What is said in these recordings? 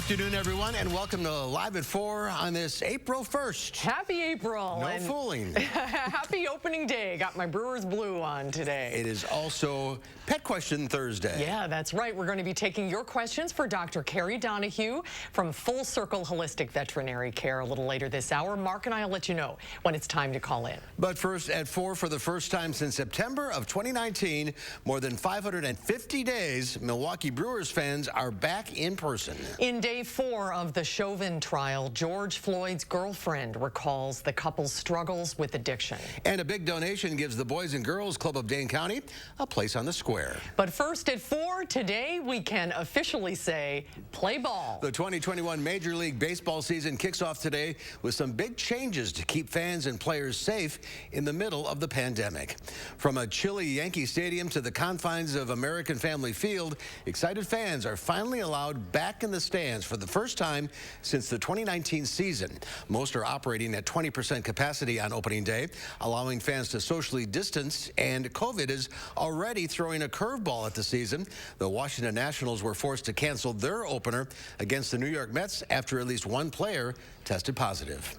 afternoon, everyone, and welcome to Live at 4 on this April 1st. Happy April. No fooling. Happy opening day. Got my Brewers blue on today. It is also Pet Question Thursday. Yeah, that's right. We're going to be taking your questions for Dr. Carrie Donahue from Full Circle Holistic Veterinary Care a little later this hour. Mark and I will let you know when it's time to call in. But first, at 4, for the first time since September of 2019, more than 550 days, Milwaukee Brewers fans are back in person. In day 4 of the Chauvin trial, George Floyd's girlfriend recalls the couple's struggles with addiction. And a big donation gives the Boys and Girls Club of Dane County a place on the square. But first at 4, today we can officially say play ball. The 2021 Major League Baseball season kicks off today with some big changes to keep fans and players safe in the middle of the pandemic. From a chilly Yankee Stadium to the confines of American Family Field, excited fans are finally allowed back in the stands for the first time since the 2019 season. Most are operating at 20% capacity on opening day, allowing fans to socially distance, and COVID is already throwing a curveball at the season. The Washington Nationals were forced to cancel their opener against the New York Mets after at least one player tested positive.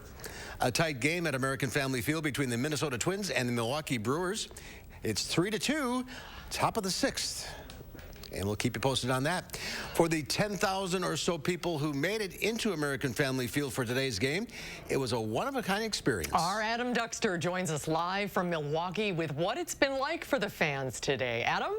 A tight game at American Family Field between the Minnesota Twins and the Milwaukee Brewers. It's 3-2, top of the 6th. And we'll keep you posted on that. For the 10,000 or so people who made it into American Family Field for today's game, it was a one-of-a-kind experience. Our Adam Duxter joins us live from Milwaukee with what it's been like for the fans today. Adam?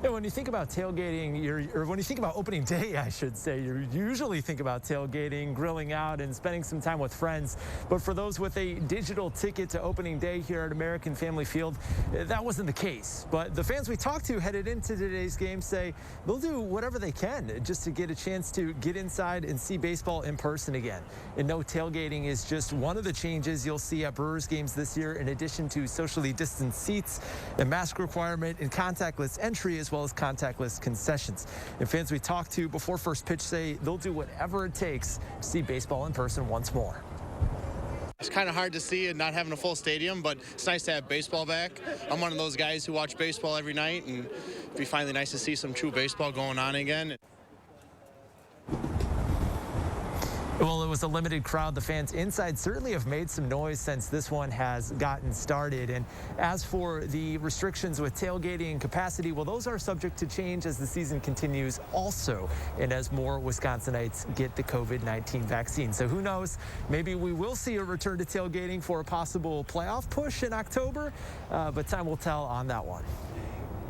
Yeah, when you think about tailgating, or when you think about opening day, I should say, you usually think about tailgating, grilling out, and spending some time with friends. But for those with a digital ticket to opening day here at American Family Field, that wasn't the case. But the fans we talked to headed into today's game say they'll do whatever they can just to get a chance to get inside and see baseball in person again. And no, tailgating is just one of the changes you'll see at Brewers games this year, in addition to socially distanced seats, a mask requirement, and contactless entry, as well as contactless concessions. And fans we talked to before first pitch say they'll do whatever it takes to see baseball in person once more. It's kind of hard to see and not having a full stadium, but it's nice to have baseball back. I'm one of those guys who watch baseball every night, and it'd be finally nice to see some true baseball going on again. Well, it was a limited crowd. The fans inside certainly have made some noise since this one has gotten started. And as for the restrictions with tailgating and capacity, well, those are subject to change as the season continues also, and as more Wisconsinites get the COVID-19 vaccine. So who knows, maybe we will see a return to tailgating for a possible playoff push in October, but time will tell on that one.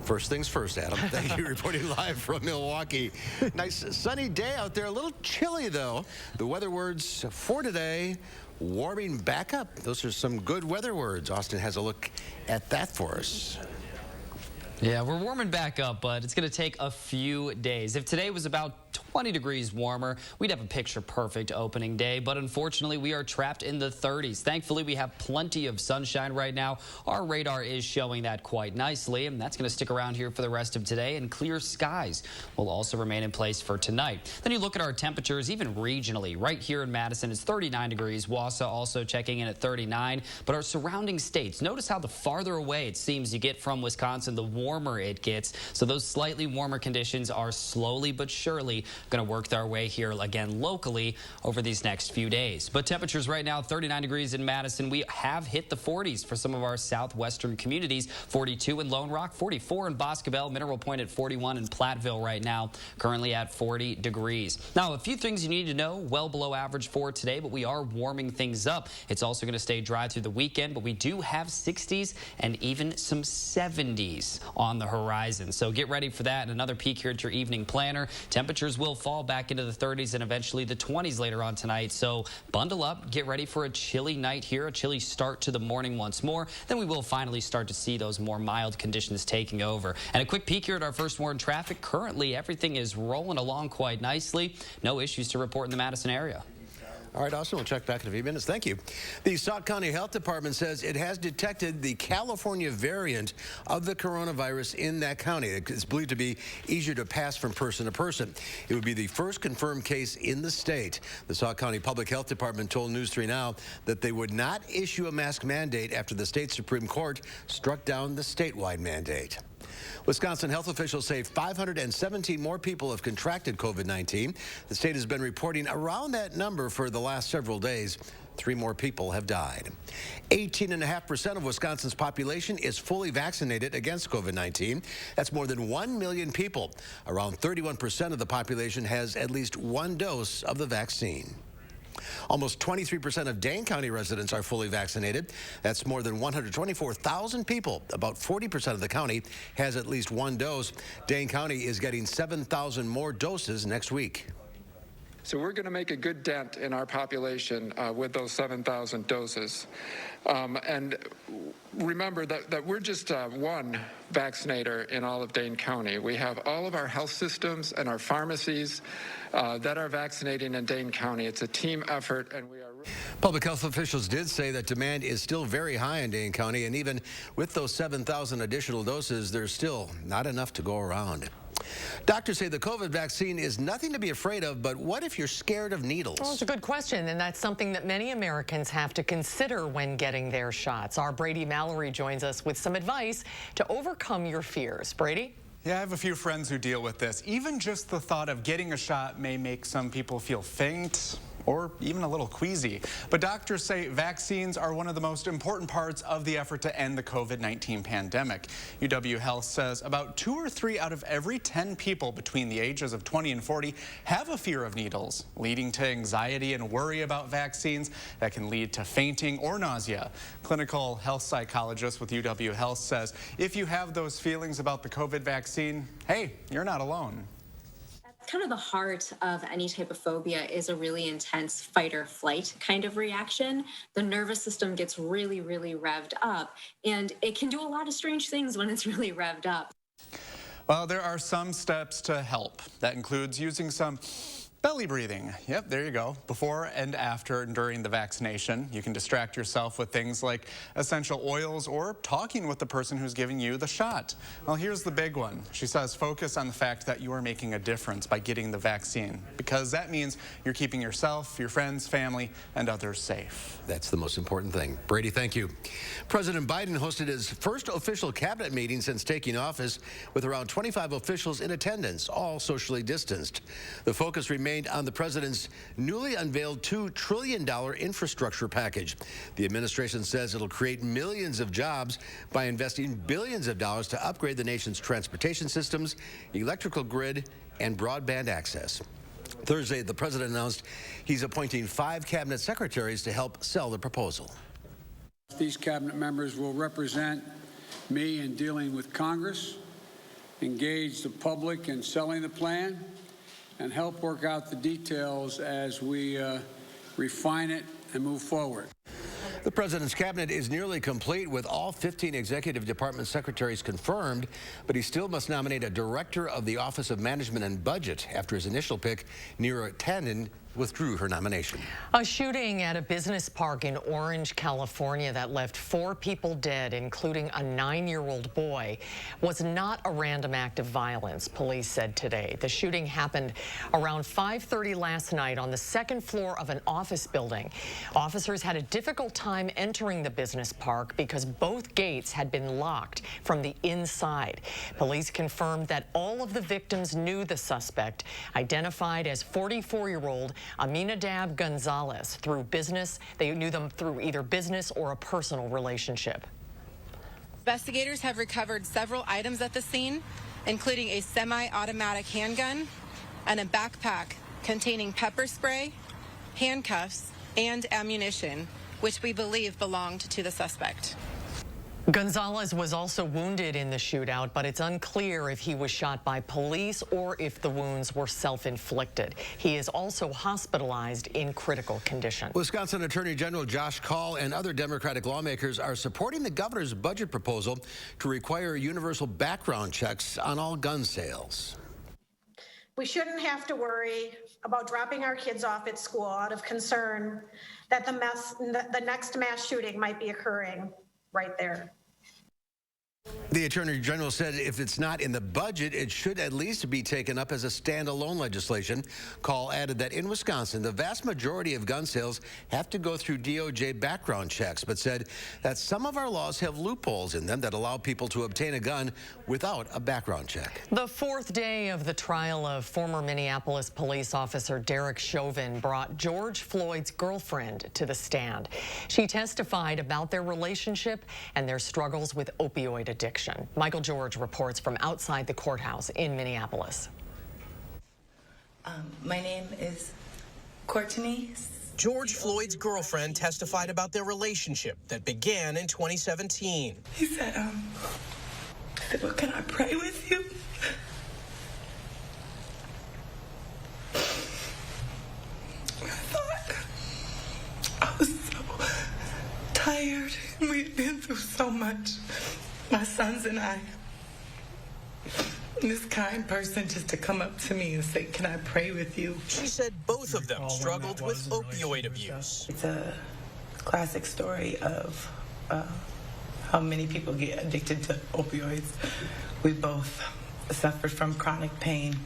First things first, Adam. Thank you. Reporting live from Milwaukee. Nice sunny day out there. A little chilly, though. The weather words for today: warming back up. Those are some good weather words. Austin has a look at that for us. Yeah, we're warming back up, but it's going to take a few days. If today was about 20 degrees warmer, we'd have a picture-perfect opening day, but unfortunately, we are trapped in the 30s. Thankfully, we have plenty of sunshine right now. Our radar is showing that quite nicely, and that's going to stick around here for the rest of today, and clear skies will also remain in place for tonight. Then you look at our temperatures, even regionally. Right here in Madison, it's 39 degrees. Wausau also checking in at 39, but our surrounding states, notice how the farther away it seems you get from Wisconsin, the warmer it gets. So those slightly warmer conditions are slowly but surely going to work their way here again locally over these next few days. But temperatures right now, 39 degrees in Madison. We have hit the 40s for some of our southwestern communities. 42 in Lone Rock, 44 in Boscobel, Mineral Point at 41 in Platteville right now, currently at 40 degrees. Now, a few things you need to know, well below average for today, but we are warming things up. It's also going to stay dry through the weekend, but we do have 60s and even some 70s on the horizon. So get ready for that, and another peek here at your evening planner. Temperatures will fall back into the 30s and eventually the 20s later on tonight. So bundle up, get ready for a chilly night here, a chilly start to the morning once more. Then we will finally start to see those more mild conditions taking over. And a quick peek here at our first warn traffic. Currently, everything is rolling along quite nicely. No issues to report in the Madison area. All right, Austin, we'll check back in a few minutes. Thank you. The Sauk County Health Department says it has detected the California variant of the coronavirus in that county. It's believed to be easier to pass from person to person. It would be the first confirmed case in the state. The Sauk County Public Health Department told News 3 Now that they would not issue a mask mandate after the state Supreme Court struck down the statewide mandate. Wisconsin health officials say 517 more people have contracted COVID-19. The state has been reporting around that number for the last several days. 3 more people have died. 18.5% of Wisconsin's population is fully vaccinated against COVID-19. That's more than 1 million people. Around 31% of the population has at least 1 dose of the vaccine. Almost 23% of Dane County residents are fully vaccinated. That's more than 124,000 people. About 40% of the county has at least 1 dose. Dane County is getting 7,000 more doses next week. So we're going to make a good dent in our population with those 7,000 doses. And remember that we're just one vaccinator in all of Dane County. We have all of our health systems and our pharmacies that are vaccinating in Dane County. It's a team effort, and we are... Public health officials did say that demand is still very high in Dane County, and even with those 7,000 additional doses, there's still not enough to go around. Doctors say the COVID vaccine is nothing to be afraid of, but what if you're scared of needles? Well, it's a good question, and that's something that many Americans have to consider when getting their shots. Our Brady Mallory joins us with some advice to overcome your fears. Brady? Yeah, I have a few friends who deal with this. Even just the thought of getting a shot may make some people feel faint or even a little queasy. But doctors say vaccines are one of the most important parts of the effort to end the COVID-19 pandemic. UW Health says about 2 or 3 out of every 10 people between the ages of 20 and 40 have a fear of needles, leading to anxiety and worry about vaccines that can lead to fainting or nausea. Clinical health psychologist with UW Health says if you have those feelings about the COVID vaccine, hey, you're not alone. Kind of the heart of any type of phobia is a really intense fight or flight kind of reaction. The nervous system gets really, really revved up, and it can do a lot of strange things when it's really revved up. Well, there are some steps to help. That includes using some belly breathing. Yep, there you go. Before and after and during the vaccination, you can distract yourself with things like essential oils or talking with the person who's giving you the shot. Well, here's the big one. She says focus on the fact that you are making a difference by getting the vaccine, because that means you're keeping yourself, your friends, family, and others safe. That's the most important thing. Brady, thank you. President Biden hosted his first official cabinet meeting since taking office with around 25 officials in attendance, all socially distanced. The focus remained on the president's newly unveiled $2 trillion infrastructure package. The administration says it'll create millions of jobs by investing billions of dollars to upgrade the nation's transportation systems, electrical grid, and broadband access. Thursday, the president announced he's appointing 5 cabinet secretaries to help sell the proposal. These cabinet members will represent me in dealing with Congress, engage the public in selling the plan, and help work out the details as we refine it and move forward. The president's cabinet is nearly complete with all 15 executive department secretaries confirmed, but he still must nominate a director of the Office of Management and Budget after his initial pick, Neera Tanden, withdrew her nomination. A shooting at a business park in Orange, California that left 4 people dead, including a 9-year-old boy, was not a random act of violence, police said today. The shooting happened around 5:30 last night on the 2nd floor of an office building. Officers had a difficult time entering the business park because both gates had been locked from the inside. Police confirmed that all of the victims knew the suspect, identified as 44-year-old Aminadab Gonzalez, through business. They knew them through either business or a personal relationship. Investigators have recovered several items at the scene, including a semi-automatic handgun and a backpack containing pepper spray, handcuffs, and ammunition, which we believe belonged to the suspect. Gonzalez was also wounded in the shootout, but it's unclear if he was shot by police or if the wounds were self-inflicted. He is also hospitalized in critical condition. Wisconsin Attorney General Josh Kaul and other Democratic lawmakers are supporting the governor's budget proposal to require universal background checks on all gun sales. We shouldn't have to worry about dropping our kids off at school out of concern that the next mass shooting might be occurring right there. The Attorney General said if it's not in the budget, it should at least be taken up as a standalone legislation. Call added that in Wisconsin, the vast majority of gun sales have to go through DOJ background checks, but said that some of our laws have loopholes in them that allow people to obtain a gun without a background check. The fourth day of the trial of former Minneapolis police officer Derek Chauvin brought George Floyd's girlfriend to the stand. She testified about their relationship and their struggles with opioid addiction. Michael George reports from outside the courthouse in Minneapolis. My name is Courtney. George Floyd's girlfriend testified about their relationship that began in 2017. He said, well, can I pray with you? I thought I was so tired. We've been through so much. My sons and I. This kind person just to come up to me and say, can I pray with you? She said both of them struggled with opioid abuse. It's a classic story of how many people get addicted to opioids. We both suffered from chronic pain.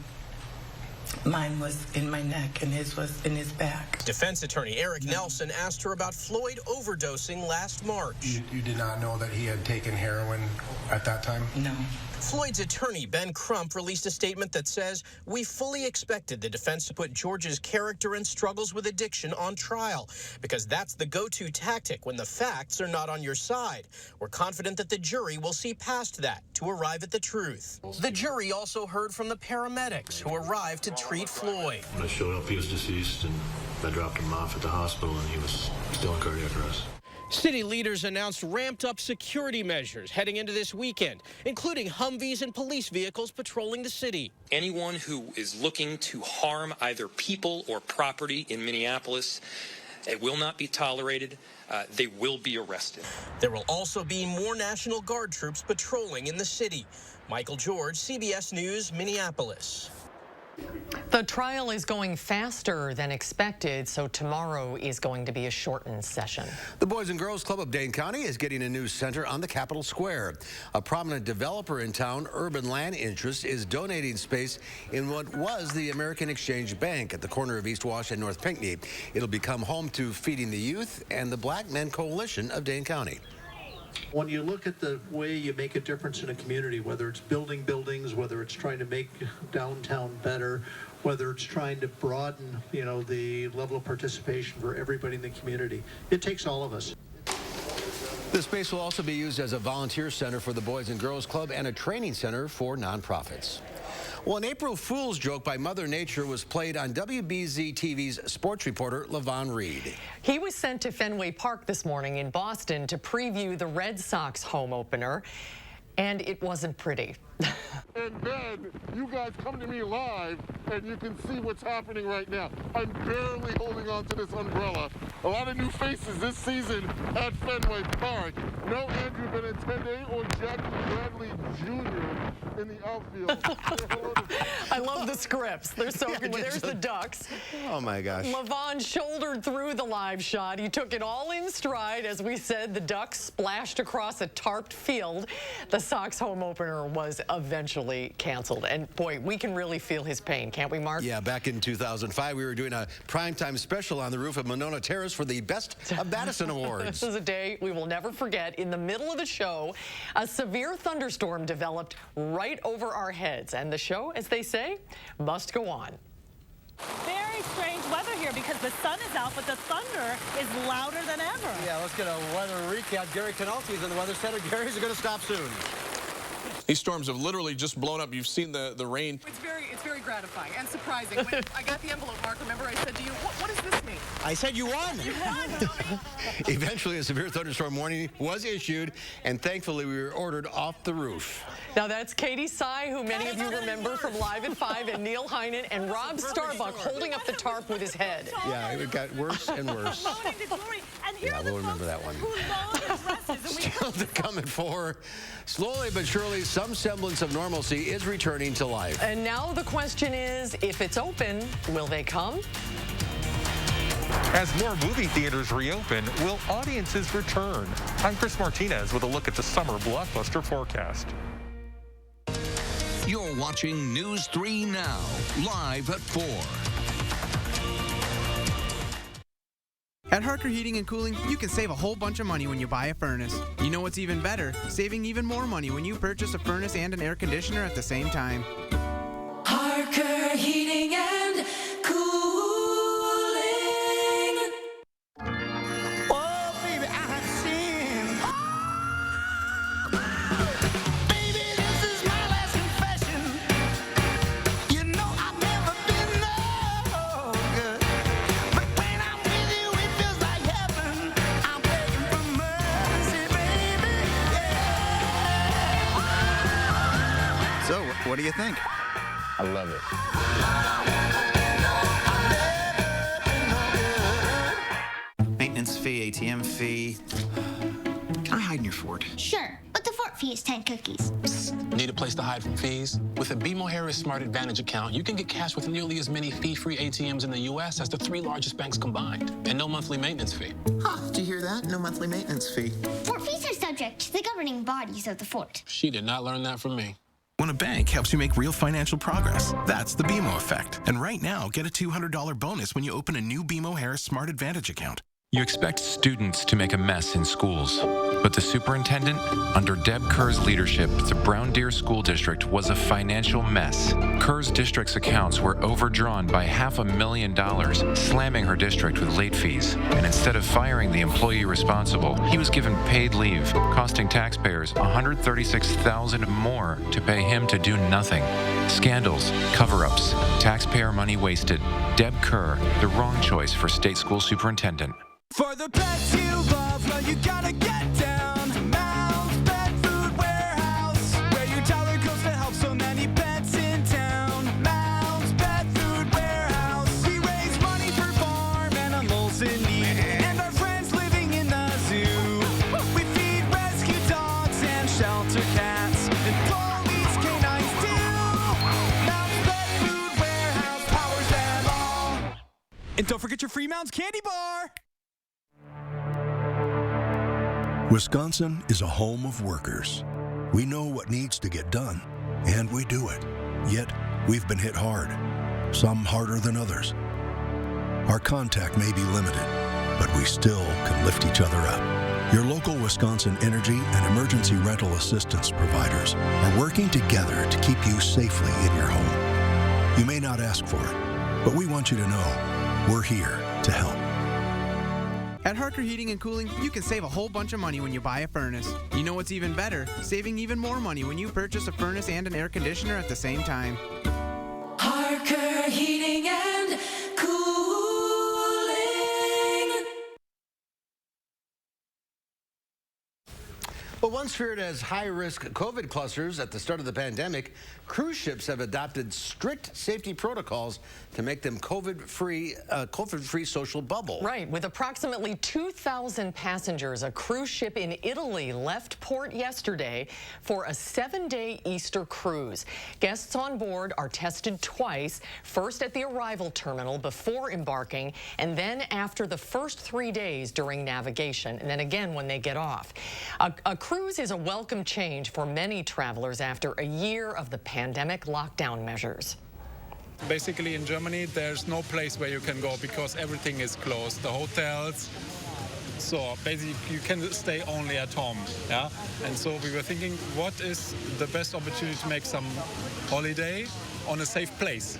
Mine was in my neck and his was in his back. Defense attorney Eric Nelson asked her about Floyd overdosing last March. You did not know that he had taken heroin at that time? No. Floyd's attorney, Ben Crump, released a statement that says, we fully expected the defense to put George's character and struggles with addiction on trial because that's the go-to tactic when the facts are not on your side. We're confident that the jury will see past that to arrive at the truth. The jury also heard from the paramedics who arrived to treat Floyd. When I showed up, he was deceased, and I dropped him off at the hospital, and he was still in cardiac arrest. City leaders announced ramped-up security measures heading into this weekend, including Humvees and police vehicles patrolling the city. Anyone who is looking to harm either people or property in Minneapolis, it will not be tolerated. They will be arrested. There will also be more National Guard troops patrolling in the city. Michael George, CBS News, Minneapolis. The trial is going faster than expected, so tomorrow is going to be a shortened session. The Boys and Girls Club of Dane County is getting a new center on the Capitol Square. A prominent developer in town, Urban Land Interest, is donating space in what was the American Exchange Bank at the corner of East Wash and North Pinckney. It'll become home to Feeding the Youth and the Black Men Coalition of Dane County. When you look at the way you make a difference in a community, whether it's building buildings, whether it's trying to make downtown better, whether it's trying to broaden, the level of participation for everybody in the community, it takes all of us. The space will also be used as a volunteer center for the Boys and Girls Club and a training center for nonprofits. Well, an April Fool's joke by Mother Nature was played on WISC-TV's sports reporter, LaVon Reed. He was sent to Fenway Park this morning in Boston to preview the Red Sox home opener, and it wasn't pretty. And then you guys come to me live, and you can see what's happening right now. I'm barely holding on to this umbrella. A lot of new faces this season at Fenway Park. No Andrew Benintendi or Jackie Bradley Jr. in the outfield. I love the scripts. They're so good. There's the Ducks. Oh, my gosh. LaVon shouldered through the live shot. He took it all in stride. As we said, the Ducks splashed across a tarped field. The Sox home opener was eventually canceled. And boy, we can really feel his pain, can't we, Mark? Yeah, back in 2005, we were doing a primetime special on the roof of Monona Terrace for the Best of Madison Awards. This is a day we will never forget. In the middle of the show, a severe thunderstorm developed right over our heads. And the show, as they say, must go on. Very strange weather here because the sun is out, but the thunder is louder than ever. Yeah, let's get a weather recap. Gary Canalti is in the Weather Center. Gary's going to stop soon. These storms have literally just blown up. You've seen the rain. It's very gratifying and surprising. When I got the envelope, Mark, remember I said to you, what does this mean? I said you won. You won. Eventually, a severe thunderstorm warning was issued, and thankfully, we were ordered off the roof. Now, that's Katie Sy, who many of you remember from Live at 5, and Neil Heinen, and Rob Starbuck holding up the tarp with his head. Yeah, it got worse and worse. Yeah, we'll remember that one. Still to come at 4. Slowly but surely, some semblance of normalcy is returning to life. And now the question is, if it's open, will they come? As more movie theaters reopen, will audiences return? I'm Chris Martinez with a look at the summer blockbuster forecast. You're watching News 3 Now, live at 4. At Harker Heating and Cooling, you can save a whole bunch of money when you buy a furnace. You know what's even better? Saving even more money when you purchase a furnace and an air conditioner at the same time. Harker Heating and Cooling. Oh, baby, I have sinned. Baby, this is my last confession. You know I've never been no good. But when I'm with you, it feels like heaven. I'm begging for mercy, baby. Yeah. So, what do you think? I love it. Maintenance fee, ATM fee. Can I hide in your fort? Sure, but the fort fee is 10 cookies. Need a place to hide from fees? With a BMO Harris Smart Advantage account, you can get cash with nearly as many fee-free ATMs in the U.S. as the 3 largest banks combined, and no monthly maintenance fee. Huh, did you hear that? No monthly maintenance fee. Fort fees are subject to the governing bodies of the fort. She did not learn that from me. When a bank helps you make real financial progress, that's the BMO effect. And right now, get a $200 bonus when you open a new BMO Harris Smart Advantage account. You expect students to make a mess in schools, but the superintendent, under Deb Kerr's leadership, the Brown Deer School District was a financial mess. Kerr's district's accounts were overdrawn by $500,000, slamming her district with late fees. And instead of firing the employee responsible, he was given paid leave, costing taxpayers $136,000 more to pay him to do nothing. Scandals, cover-ups, taxpayer money wasted. Deb Kerr, the wrong choice for state school superintendent. For the pets you love, well, you gotta get down. Mouse Pet Food Warehouse, where your toddler goes to help so many pets in town. Mouse Pet Food Warehouse, we raise money for farm animals in need and our friends living in the zoo. We feed rescue dogs and shelter cats and police canines too. Mouse Pet Food Warehouse powers them all. And don't forget your free Mounds candy bar. Wisconsin is a home of workers. We know what needs to get done, and we do it. Yet, we've been hit hard, some harder than others. Our contact may be limited, but we still can lift each other up. Your local Wisconsin energy and emergency rental assistance providers are working together to keep you safely in your home. You may not ask for it, but we want you to know we're here to help. At Harker Heating and Cooling, you can save a whole bunch of money when you buy a furnace. You know what's even better? Saving even more money when you purchase a furnace and an air conditioner at the same time. Harker Heating and Cooling. Well, once feared as high-risk COVID clusters at the start of the pandemic, cruise ships have adopted strict safety protocols to make them COVID-free social bubble. Right. With approximately 2,000 passengers, a cruise ship in Italy left port yesterday for a 7-day Easter cruise. Guests on board are tested twice, first at the arrival terminal before embarking, and then after the first 3 days during navigation, and then again when they get off. A cruise is a welcome change for many travelers after a year of the pandemic lockdown measures. Basically, in Germany, there's no place where you can go because everything is closed. The hotels, so basically you can stay only at home. Yeah, and so we were thinking, what is the best opportunity to make some holiday on a safe place?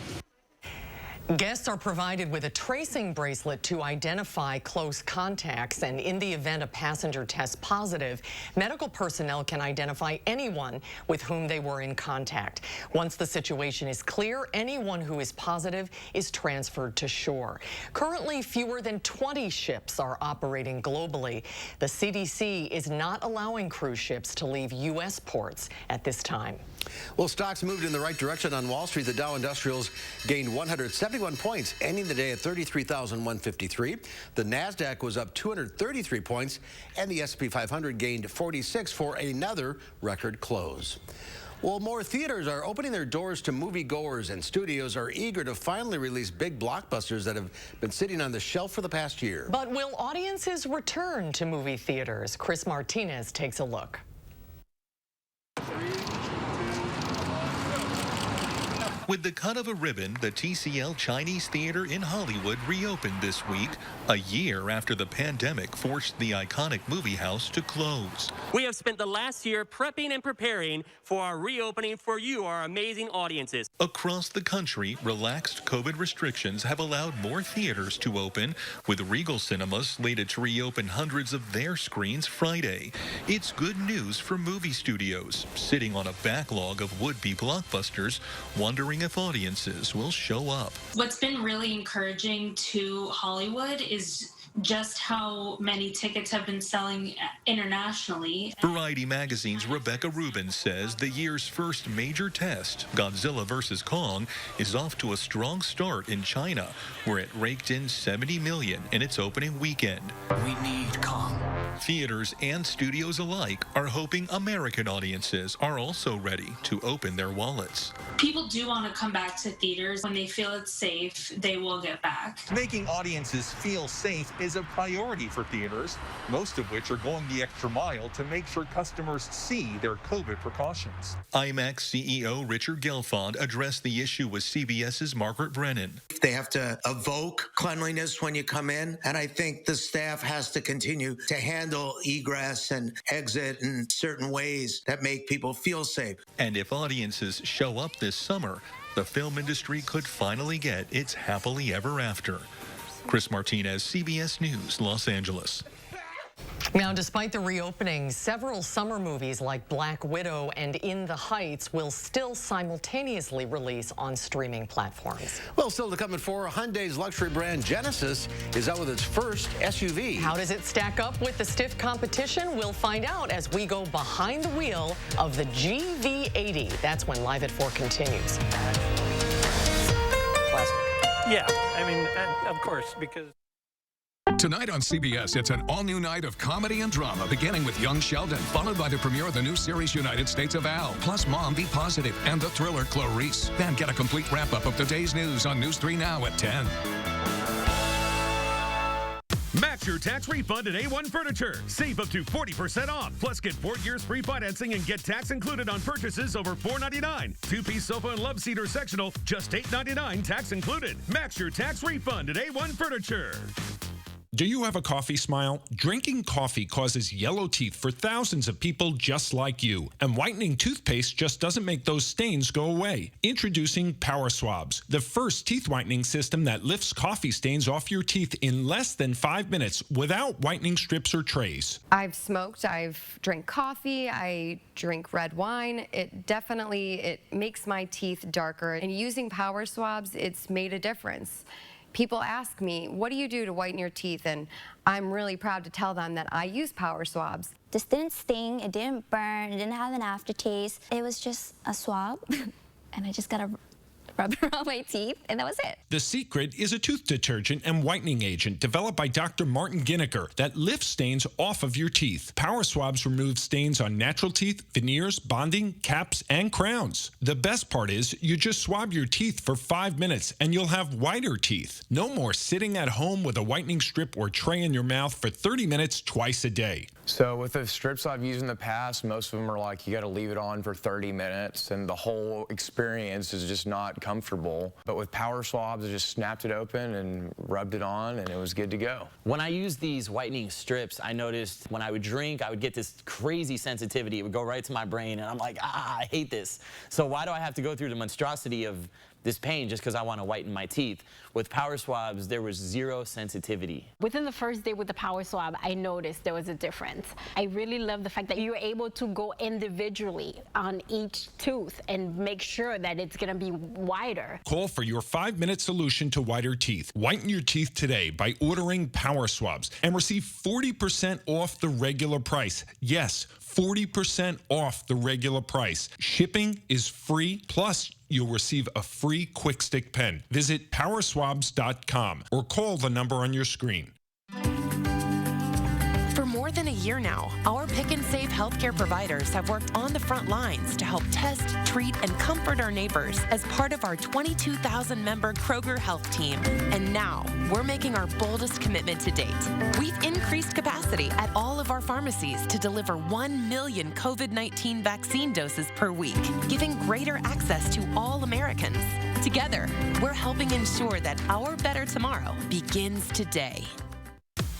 Guests are provided with a tracing bracelet to identify close contacts, and in the event a passenger tests positive, medical personnel can identify anyone with whom they were in contact. Once the situation is clear, anyone who is positive is transferred to shore. Currently, fewer than 20 ships are operating globally. The CDC is not allowing cruise ships to leave U.S. ports at this time. Well, stocks moved in the right direction on Wall Street. The Dow Industrials gained 171 points, ending the day at 33,153. The NASDAQ was up 233 points, and the S&P 500 gained 46 for another record close. Well, more theaters are opening their doors to moviegoers, and studios are eager to finally release big blockbusters that have been sitting on the shelf for the past year. But will audiences return to movie theaters? Chris Martinez takes a look. With the cut of a ribbon, the TCL Chinese Theater in Hollywood reopened this week, a year after the pandemic forced the iconic movie house to close. We have spent the last year prepping and preparing for our reopening for you, our amazing audiences. Across the country, relaxed COVID restrictions have allowed more theaters to open, with Regal Cinemas slated to reopen hundreds of their screens Friday. It's good news for movie studios, sitting on a backlog of would-be blockbusters, wondering if audiences will show up. What's been really encouraging to Hollywood is just how many tickets have been selling internationally. Variety Magazine's Rebecca Rubin says the year's first major test, Godzilla vs. Kong, is off to a strong start in China, where it raked in $70 million in its opening weekend. We need Kong. Theaters and studios alike are hoping American audiences are also ready to open their wallets. People do want to come back to theaters. When they feel it's safe, they will get back. Making audiences feel safe is a priority for theaters, most of which are going the extra mile to make sure customers see their COVID precautions. IMAX CEO Richard Gelfond addressed the issue with CBS's Margaret Brennan. They have to evoke cleanliness when you come in, and I think the staff has to continue to handle egress and exit in certain ways that make people feel safe. And if audiences show up this summer, the film industry could finally get its happily ever after. Chris Martinez, CBS News, Los Angeles. Now, despite the reopening, several summer movies like Black Widow and In the Heights will still simultaneously release on streaming platforms. Well, still to come at 4, Hyundai's luxury brand Genesis is out with its first SUV. How does it stack up with the stiff competition? We'll find out as we go behind the wheel of the GV80. That's when Live at 4 continues. Yeah, I mean, of course, because... Tonight on CBS, it's an all-new night of comedy and drama, beginning with Young Sheldon, followed by the premiere of the new series United States of Al, plus Mom Be Positive, and the thriller Clarice. Then get a complete wrap-up of the day's news on News 3 Now at 10. Match your tax refund at A1 Furniture. Save up to 40% off. Plus, get 4 years free financing and get tax included on purchases over $499. 2-piece sofa and love seat or sectional, just $899, tax included. Match your tax refund at A1 Furniture. Do you have a coffee smile? Drinking coffee causes yellow teeth for thousands of people just like you. And whitening toothpaste just doesn't make those stains go away. Introducing Power Swabs, the first teeth whitening system that lifts coffee stains off your teeth in less than 5 minutes without whitening strips or trays. I've smoked, I've drank coffee, I drink red wine. It makes my teeth darker. And using Power Swabs, it's made a difference. People ask me, what do you do to whiten your teeth? And I'm really proud to tell them that I use Power Swabs. This didn't sting, it didn't burn, it didn't have an aftertaste. It was just a swab, and I just got to rub it around my teeth, and that was it. The secret is a tooth detergent and whitening agent developed by Dr. Martin Ginniker that lifts stains off of your teeth. Power Swabs remove stains on natural teeth, veneers, bonding, caps, and crowns. The best part is you just swab your teeth for 5 minutes and you'll have whiter teeth. No more sitting at home with a whitening strip or tray in your mouth for 30 minutes twice a day. So with the strips I've used in the past, most of them are like you got to leave it on for 30 minutes and the whole experience is just not comfortable. But with Power Swabs, I just snapped it open and rubbed it on and it was good to go. When I used these whitening strips, I noticed when I would drink, I would get this crazy sensitivity. It would go right to my brain and I'm like, I hate this. So why do I have to go through the monstrosity of this pain just because I want to whiten my teeth? With Power Swabs, there was zero sensitivity. Within the first day with the Power Swab, I noticed there was a difference. I really love the fact that you're able to go individually on each tooth and make sure that it's going to be wider. Call for your 5-minute solution to whiter teeth. Whiten your teeth today by ordering Power Swabs and receive 40% off the regular price. Yes, 40% off the regular price. Shipping is free, plus you'll receive a free Quick Stick pen. Visit powerswabs.com or call the number on your screen. For more than a year now, our Pick and Save healthcare providers have worked on the front lines to help test, treat, and comfort our neighbors as part of our 22,000-member Kroger Health Team. And now, we're making our boldest commitment to date. We've increased capacity at all of our pharmacies to deliver 1 million COVID-19 vaccine doses per week, giving greater access to all Americans. Together, we're helping ensure that our better tomorrow begins today.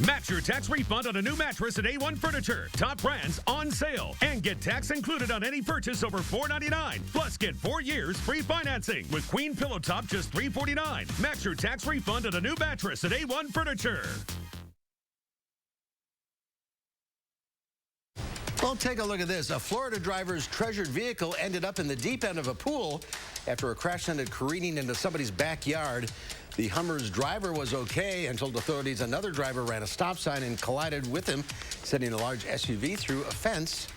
Match your tax refund on a new mattress at A1 Furniture. Top brands on sale. And get tax included on any purchase over $499. Plus, get 4 years free financing with Queen Pillow Top just $349. Match your tax refund on a new mattress at A1 Furniture. Well, take a look at this. A Florida driver's treasured vehicle ended up in the deep end of a pool after a crash ended careening into somebody's backyard. The Hummer's driver was okay and told authorities another driver ran a stop sign and collided with him, sending a large SUV through a fence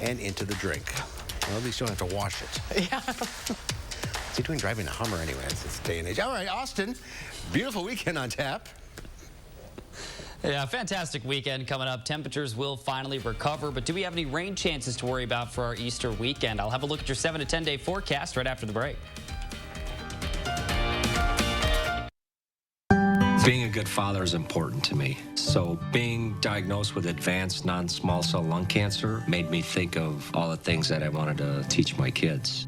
and into the drink. Well, at least you don't have to wash it. Yeah. What's he doing driving a Hummer anyway? It's this day and age. All right, Austin, beautiful weekend on tap. Yeah, fantastic weekend coming up. Temperatures will finally recover, but do we have any rain chances to worry about for our Easter weekend? I'll have a look at your 7 to 10 day forecast right after the break. Being a good father is important to me. So being diagnosed with advanced non-small cell lung cancer made me think of all the things that I wanted to teach my kids.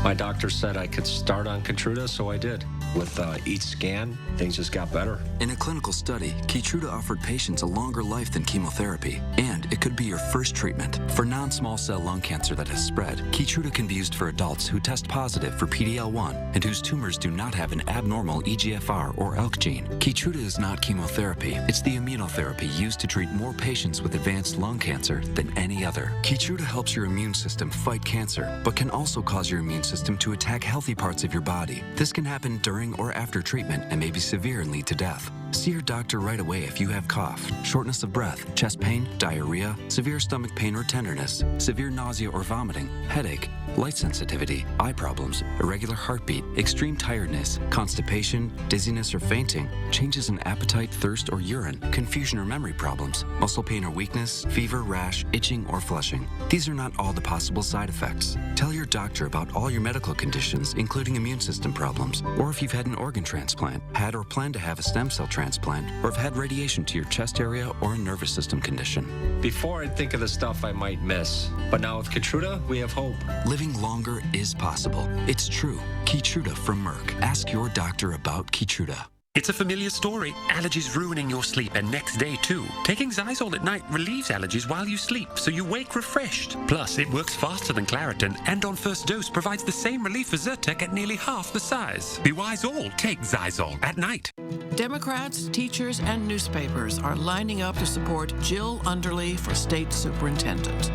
My doctor said I could start on Keytruda, so I did. With each scan, things just got better. In a clinical study, Keytruda offered patients a longer life than chemotherapy, and it could be your first treatment. For non-small cell lung cancer that has spread, Keytruda can be used for adults who test positive for PD-L1 and whose tumors do not have an abnormal EGFR or ALK gene. Keytruda is not chemotherapy. It's the immunotherapy used to treat more patients with advanced lung cancer than any other. Keytruda helps your immune system fight cancer, but can also cause your immune system to attack healthy parts of your body. This can happen during or after treatment and may be severe and lead to death. See your doctor right away if you have cough, shortness of breath, chest pain, diarrhea, severe stomach pain or tenderness, severe nausea or vomiting, headache, light sensitivity, eye problems, irregular heartbeat, extreme tiredness, constipation, dizziness or fainting, changes in appetite, thirst or urine, confusion or memory problems, muscle pain or weakness, fever, rash, itching or flushing. These are not all the possible side effects. Tell your doctor about all your medical conditions, including immune system problems, or if you've had an organ transplant, had or plan to have a stem cell transplant, or have had radiation to your chest area or a nervous system condition. Before I'd think of the stuff I might miss, but now with Keytruda, we have hope. Living longer is possible. It's true. Keytruda from Merck. Ask your doctor about Keytruda. It's a familiar story. Allergies ruining your sleep and next day too. Taking Xyzal at night relieves allergies while you sleep, so you wake refreshed. Plus, it works faster than Claritin and on first dose provides the same relief as Zyrtec at nearly half the size. Be wise all. Take Xyzal at night. Democrats, teachers, and newspapers are lining up to support Jill Underly for state superintendent.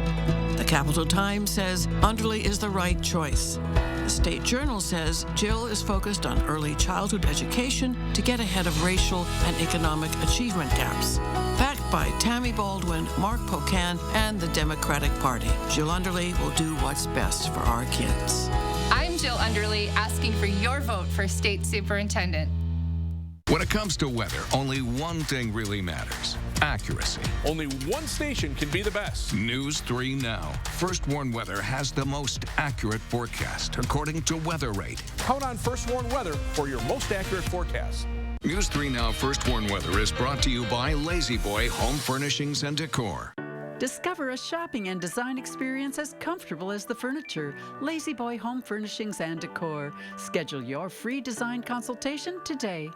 The Capital Times says Underly is the right choice. The State Journal says Jill is focused on early childhood education to get ahead of racial and economic achievement gaps. Backed by Tammy Baldwin, Mark Pocan, and the Democratic Party, Jill Underly will do what's best for our kids. I'm Jill Underly, asking for your vote for state superintendent. When it comes to weather, only one thing really matters: accuracy. Only one station can be the best. News 3 Now. First Warn Weather has the most accurate forecast, according to Weather Rate. Count on First Warn Weather for your most accurate forecast. News 3 Now First Warn Weather is brought to you by Lazy Boy Home Furnishings and Decor. Discover a shopping and design experience as comfortable as the furniture. Lazy Boy Home Furnishings and Decor. Schedule your free design consultation today.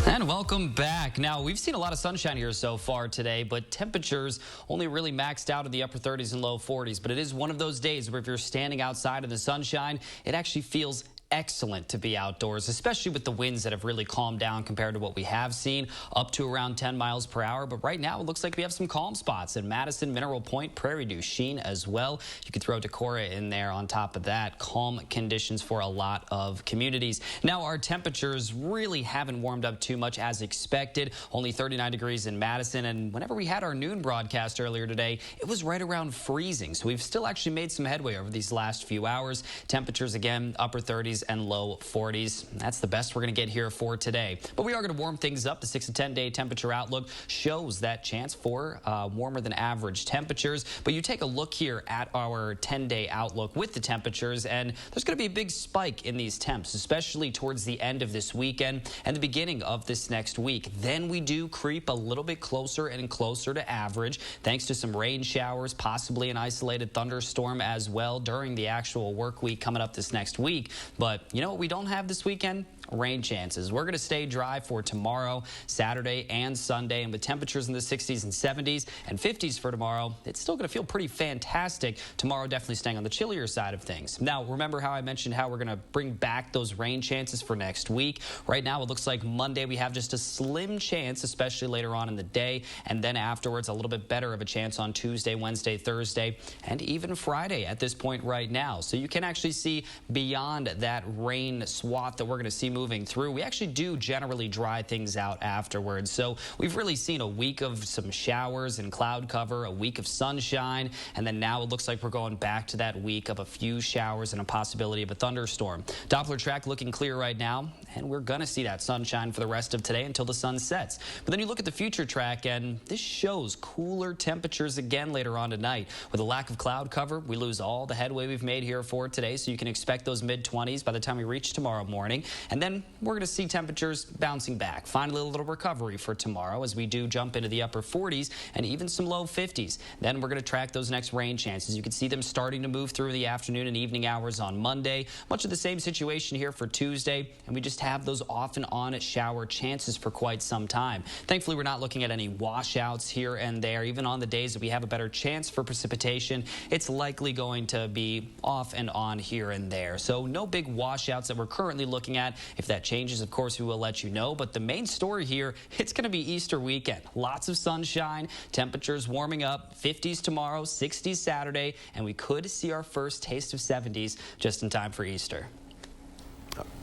And welcome back. Now, we've seen a lot of sunshine here so far today, but temperatures only really maxed out in the upper 30s and low 40s. But it is one of those days where if you're standing outside in the sunshine, it actually feels excellent to be outdoors, especially with the winds that have really calmed down compared to what we have seen, up to around 10 miles per hour. But right now, it looks like we have some calm spots in Madison, Mineral Point, Prairie du Chien as well. You could throw Decorah in there on top of that. Calm conditions for a lot of communities. Now, our temperatures really haven't warmed up too much as expected. Only 39 degrees in Madison. And whenever we had our noon broadcast earlier today, it was right around freezing. So we've still actually made some headway over these last few hours. Temperatures, again, upper 30s 30s and low 40s. That's the best we're going to get here for today. But we are going to warm things up. The 6 to 10-day temperature outlook shows that chance for warmer than average temperatures. But you take a look here at our 10-day outlook with the temperatures, and there's going to be a big spike in these temps, especially towards the end of this weekend and the beginning of this next week. Then we do creep a little bit closer and closer to average, thanks to some rain showers, possibly an isolated thunderstorm as well during the actual work week coming up this next week. But you know what we don't have this weekend? Rain chances. We're going to stay dry for tomorrow, Saturday, and Sunday, and with temperatures in the 60s and 70s and 50s for tomorrow, it's still going to feel pretty fantastic. Tomorrow definitely staying on the chillier side of things. Now, remember how I mentioned how we're going to bring back those rain chances for next week? Right now, it looks like Monday we have just a slim chance, especially later on in the day, and then afterwards a little bit better of a chance on Tuesday, Wednesday, Thursday, and even Friday at this point right now. So you can actually see beyond that rain swath that we're going to see moving through. We actually do generally dry things out afterwards. So we've really seen a week of some showers and cloud cover, a week of sunshine, and then now it looks like we're going back to that week of a few showers and a possibility of a thunderstorm. Doppler track looking clear right now, and we're going to see that sunshine for the rest of today until the sun sets. But then you look at the future track, and this shows cooler temperatures again later on tonight. With a lack of cloud cover, we lose all the headway we've made here for today, so you can expect those mid-20s by the time we reach tomorrow morning. And then we're going to see temperatures bouncing back. Finally, a little recovery for tomorrow as we do jump into the upper 40s and even some low 50s. Then we're going to track those next rain chances. You can see them starting to move through the afternoon and evening hours on Monday. Much of the same situation here for Tuesday, and we just have those off and on shower chances for quite some time. Thankfully, we're not looking at any washouts here and there. Even on the days that we have a better chance for precipitation, it's likely going to be off and on here and there. So no big washouts that we're currently looking at. If that changes, of course, we will let you know. But the main story here, it's going to be Easter weekend. Lots of sunshine, temperatures warming up, 50s tomorrow, 60s Saturday, and we could see our first taste of 70s just in time for Easter.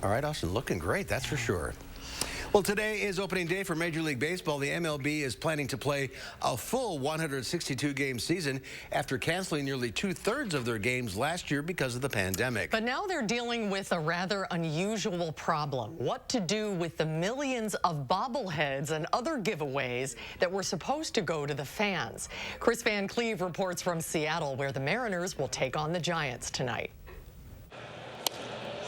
All right, Austin, looking great, that's for sure. Well, today is opening day for Major League Baseball. The MLB is planning to play a full 162-game season after canceling nearly 2/3 of their games last year because of the pandemic. But now they're dealing with a rather unusual problem. What to do with the millions of bobbleheads and other giveaways that were supposed to go to the fans. Chris Van Cleve reports from Seattle, where the Mariners will take on the Giants tonight.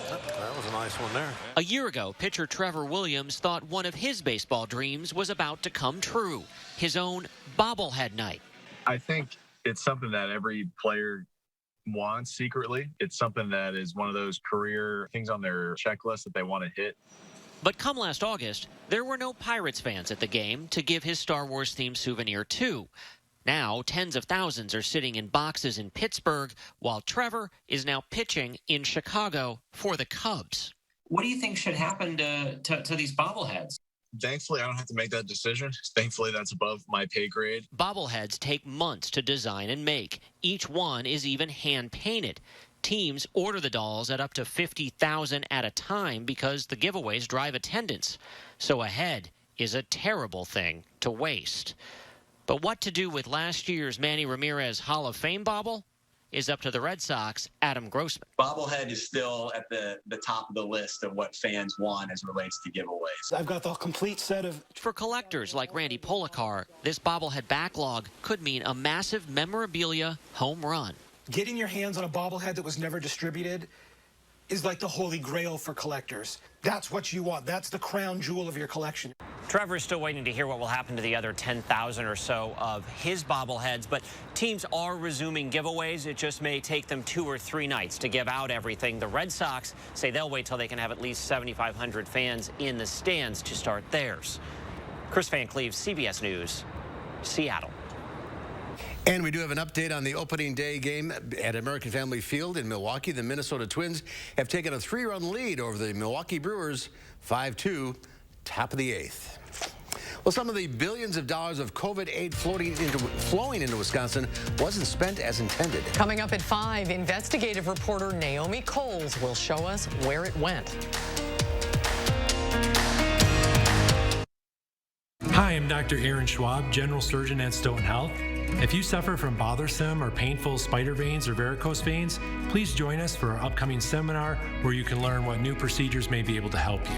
That was a nice one there. A year ago, pitcher Trevor Williams thought one of his baseball dreams was about to come true, his own bobblehead night. I think it's something that every player wants secretly. It's something that is one of those career things on their checklist that they want to hit. But come last August, there were no Pirates fans at the game to give his Star Wars-themed souvenir to. Now, tens of thousands are sitting in boxes in Pittsburgh, while Trevor is now pitching in Chicago for the Cubs. What do you think should happen to these bobbleheads? Thankfully, I don't have to make that decision. Thankfully, that's above my pay grade. Bobbleheads take months to design and make. Each one is even hand-painted. Teams order the dolls at up to 50,000 at a time because the giveaways drive attendance. So a head is a terrible thing to waste. But what to do with last year's Manny Ramirez Hall of Fame bobble is up to the Red Sox' Adam Grossman. Bobblehead is still at the top of the list of what fans want as it relates to giveaways. I've got the complete set of... For collectors like Randy Polakar, this bobblehead backlog could mean a massive memorabilia home run. Getting your hands on a bobblehead that was never distributed is like the holy grail for collectors. That's what you want. That's the crown jewel of your collection. Trevor's still waiting to hear what will happen to the other 10,000 or so of his bobbleheads, but teams are resuming giveaways. It just may take them 2 or 3 nights to give out everything. The Red Sox say they'll wait till they can have at least 7,500 fans in the stands to start theirs. Chris Van Cleve, CBS News, Seattle. And we do have an update on the opening day game at American Family Field in Milwaukee. The Minnesota Twins have taken a 3-run lead over the Milwaukee Brewers, 5-2, top of the 8th. Well, some of the billions of dollars of COVID aid flowing into Wisconsin wasn't spent as intended. Coming up at 5, investigative reporter Naomi Coles will show us where it went. Hi, I'm Dr. Aaron Schwab, General Surgeon at Stoughton Health. If you suffer from bothersome or painful spider veins or varicose veins, please join us for our upcoming seminar where you can learn what new procedures may be able to help you.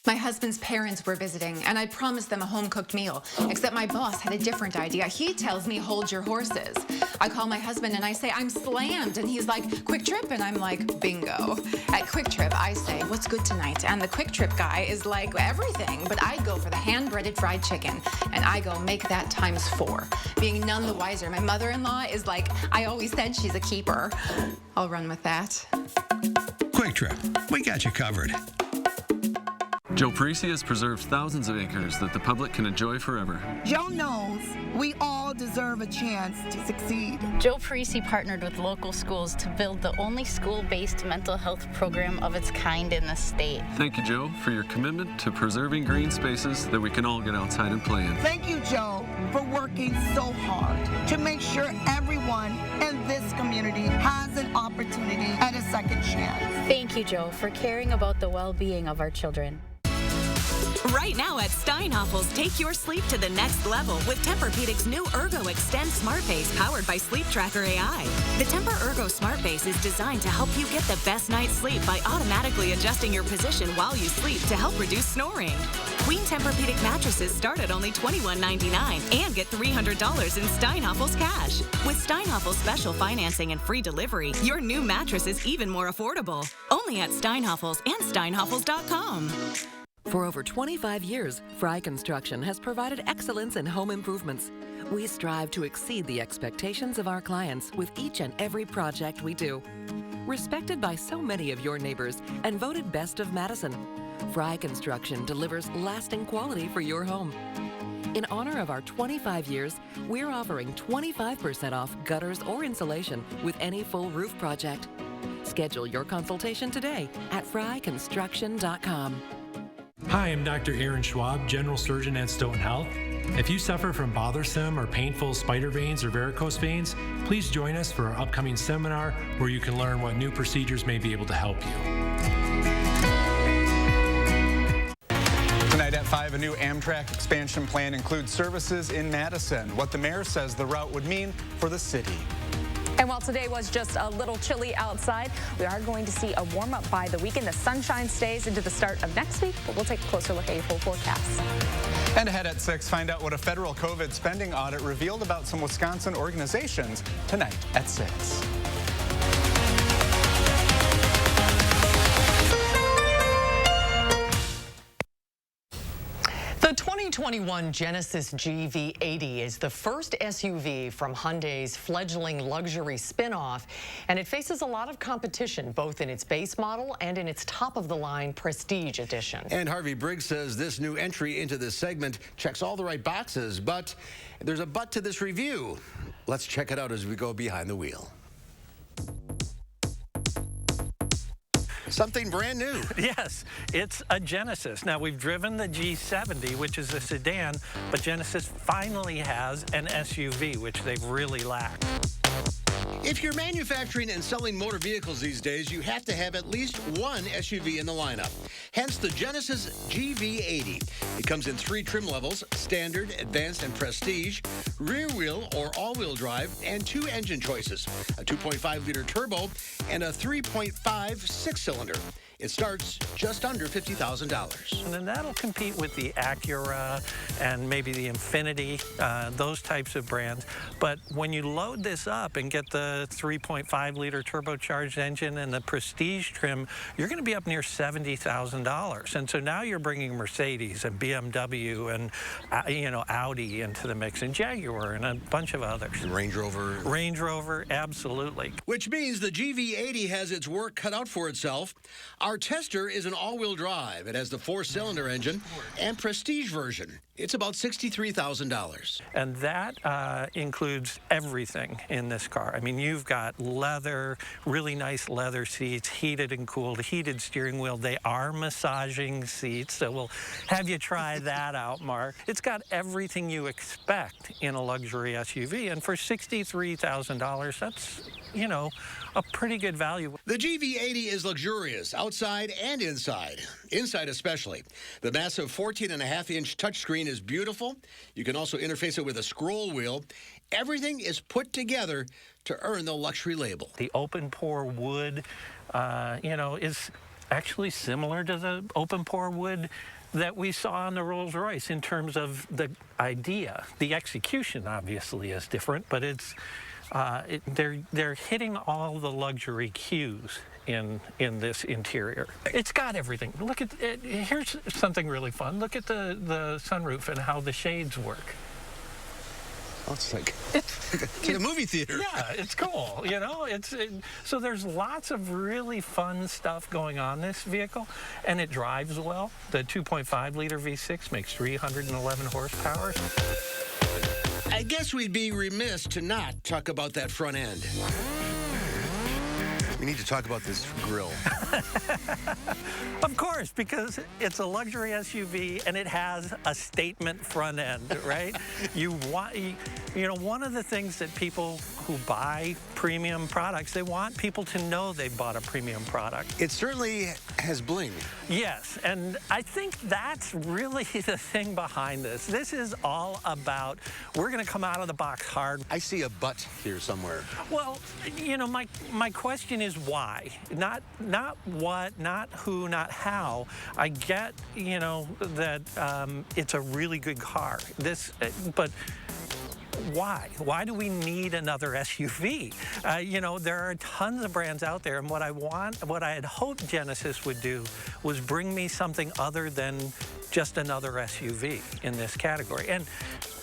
My husband's parents were visiting, and I promised them a home-cooked meal, except my boss had a different idea. He tells me, hold your horses. I call my husband and I say, I'm slammed, and he's like, Quick Trip, and I'm like, bingo. At Quick Trip, I say, what's good tonight? And the Quick Trip guy is like, everything, but I go for the hand-breaded fried chicken, and I go, make that ×4. Being none the wiser, my mother-in-law is like, I always said she's a keeper. I'll run with that. Quick Trip, we got you covered. Joe Parisi has preserved thousands of acres that the public can enjoy forever. Joe knows we all deserve a chance to succeed. Joe Parisi partnered with local schools to build the only school-based mental health program of its kind in the state. Thank you, Joe, for your commitment to preserving green spaces that we can all get outside and play in. Thank you, Joe, for working so hard to make sure everyone in this community has an opportunity and a second chance. Thank you, Joe, for caring about the well-being of our children. Right now at Steinhafels, take your sleep to the next level with Tempur-Pedic's new Ergo Extend Smart Base powered by Sleep Tracker AI. The Tempur Ergo Smart Base is designed to help you get the best night's sleep by automatically adjusting your position while you sleep to help reduce snoring. Queen Tempur-Pedic mattresses start at only $21.99 and get $300 in Steinhafels cash. With Steinhafels special financing and free delivery, your new mattress is even more affordable. Only at Steinhafels and Steinhafels.com. For over 25 years, Fry Construction has provided excellence in home improvements. We strive to exceed the expectations of our clients with each and every project we do. Respected by so many of your neighbors and voted best of Madison, Fry Construction delivers lasting quality for your home. In honor of our 25 years, we're offering 25% off gutters or insulation with any full roof project. Schedule your consultation today at fryconstruction.com. Hi, I'm Dr. Aaron Schwab, General Surgeon at Stoughton Health. If you suffer from bothersome or painful spider veins or varicose veins, please join us for our upcoming seminar where you can learn what new procedures may be able to help you. Tonight at 5, a new Amtrak expansion plan includes services in Madison, what the mayor says the route would mean for the city. And while today was just a little chilly outside, we are going to see a warm-up by the weekend. The sunshine stays into the start of next week, but we'll take a closer look at your full forecast. And ahead at 6, find out what a federal COVID spending audit revealed about some Wisconsin organizations tonight at 6. The 2021 Genesis GV80 is the first SUV from Hyundai's fledgling luxury spin-off, and it faces a lot of competition, both in its base model and in its top-of-the-line Prestige edition. And Harvey Briggs says this new entry into this segment checks all the right boxes, but there's a but to this review. Let's check it out as we go behind the wheel. Something brand new. Yes, it's a Genesis. Now, we've driven the G70, which is a sedan, but Genesis finally has an SUV, which they've really lacked. If you're manufacturing and selling motor vehicles these days, you have to have at least one SUV in the lineup. Hence the Genesis GV80. It comes in 3 trim levels: Standard, Advanced, and Prestige, rear wheel or all-wheel drive, and 2 engine choices: a 2.5-liter turbo and a 3.5 six-cylinder. It starts just under $50,000. And then that'll compete with the Acura and maybe the Infiniti, those types of brands. But when you load this up and get the 3.5-liter turbocharged engine and the Prestige trim, you're going to be up near $70,000. And so now you're bringing Mercedes and BMW and Audi into the mix, and Jaguar and a bunch of others. Range Rover. Range Rover, absolutely. Which means the GV80 has its work cut out for itself. Our Tester is an all-wheel drive. It has the 4-cylinder engine and Prestige version. It's about $63,000. And that includes everything in this car. I mean, you've got leather, really nice leather seats, heated and cooled, heated steering wheel. They are massaging seats, so we'll have you try that out, Mark. It's got everything you expect in a luxury SUV, and for $63,000, you know, a pretty good value. The GV80 is luxurious outside and inside. Inside especially. The massive 14.5-inch touchscreen is beautiful. You can also interface it with a scroll wheel. Everything is put together to earn the luxury label. The open pore wood, you know, is actually similar to the open pore wood that we saw on the Rolls-Royce in terms of the idea. The execution obviously is different, but it's they're hitting all the luxury cues in this interior. It's got everything. Look at it. Here's something really fun. Look at the sunroof and how the shades work. Oh, it's like a movie theater. Yeah, it's cool. You know, so there's lots of really fun stuff going on in this vehicle, and it drives well. The 2.5-liter V6 makes 311 horsepower. I guess we'd be remiss to not talk about that front end. We need to talk about this grill. Of course, because it's a luxury SUV and it has a statement front end, right? You know, one of the things that people who buy premium products, they want people to know they bought a premium product. It certainly has bling. Yes, and I think that's really the thing behind this. This is all about, we're going to come out of the box hard. I see a but here somewhere. Well, you know, my question is why? Not what, not who, not how. I get, you know, that it's a really good car. But why? Why do we need another SUV? You know, there are tons of brands out there, and what I had hoped Genesis would do was bring me something other than just another SUV in this category. And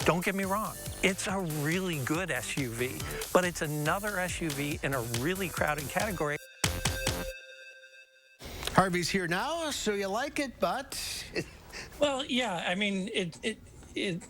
don't get me wrong, it's a really good SUV, but it's another SUV in a really crowded category. Harvey's here now, so you like it, but... Well, yeah, I mean,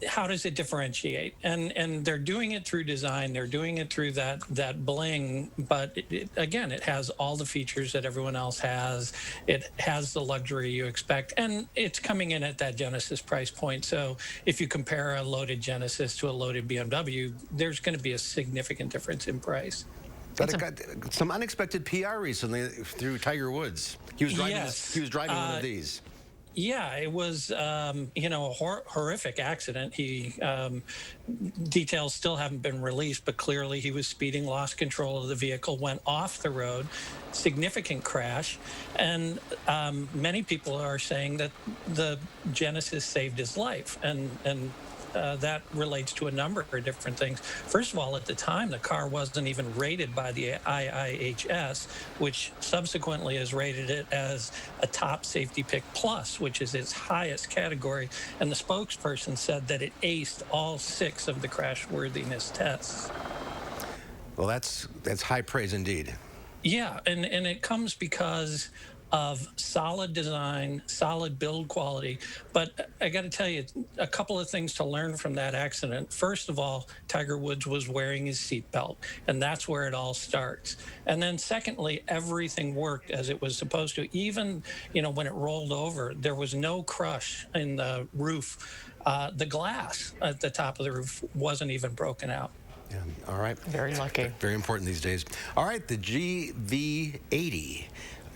how does it differentiate? And they're doing it through design. They're doing it through that bling. But again, it has all the features that everyone else has. It has the luxury you expect, and it's coming in at that Genesis price point. So if you compare a loaded Genesis to a loaded BMW, there's going to be a significant difference in price. But it got some unexpected PR recently through Tiger Woods. He was driving. Yes. He was driving one of these. Yeah, it was, you know, a horrific accident. Details still haven't been released, but clearly he was speeding, lost control of the vehicle, went off the road, significant crash, and many people are saying that the Genesis saved his life, and that relates to a number of different things. First of all, at the time, the car wasn't even rated by the IIHS, which subsequently has rated it as a top safety pick plus, which is its highest category. And the spokesperson said that it aced all 6 of the crashworthiness tests. Well, that's high praise indeed. Yeah, and it comes because of solid design, solid build quality. But I got to tell you, a couple of things to learn from that accident. First of all, Tiger Woods was wearing his seatbelt, and that's where it all starts. And then secondly, everything worked as it was supposed to. Even, you know, when it rolled over, there was no crush in the roof. The glass at the top of the roof wasn't even broken out. Yeah, all right. Very lucky. Very important these days. All right, the GV80.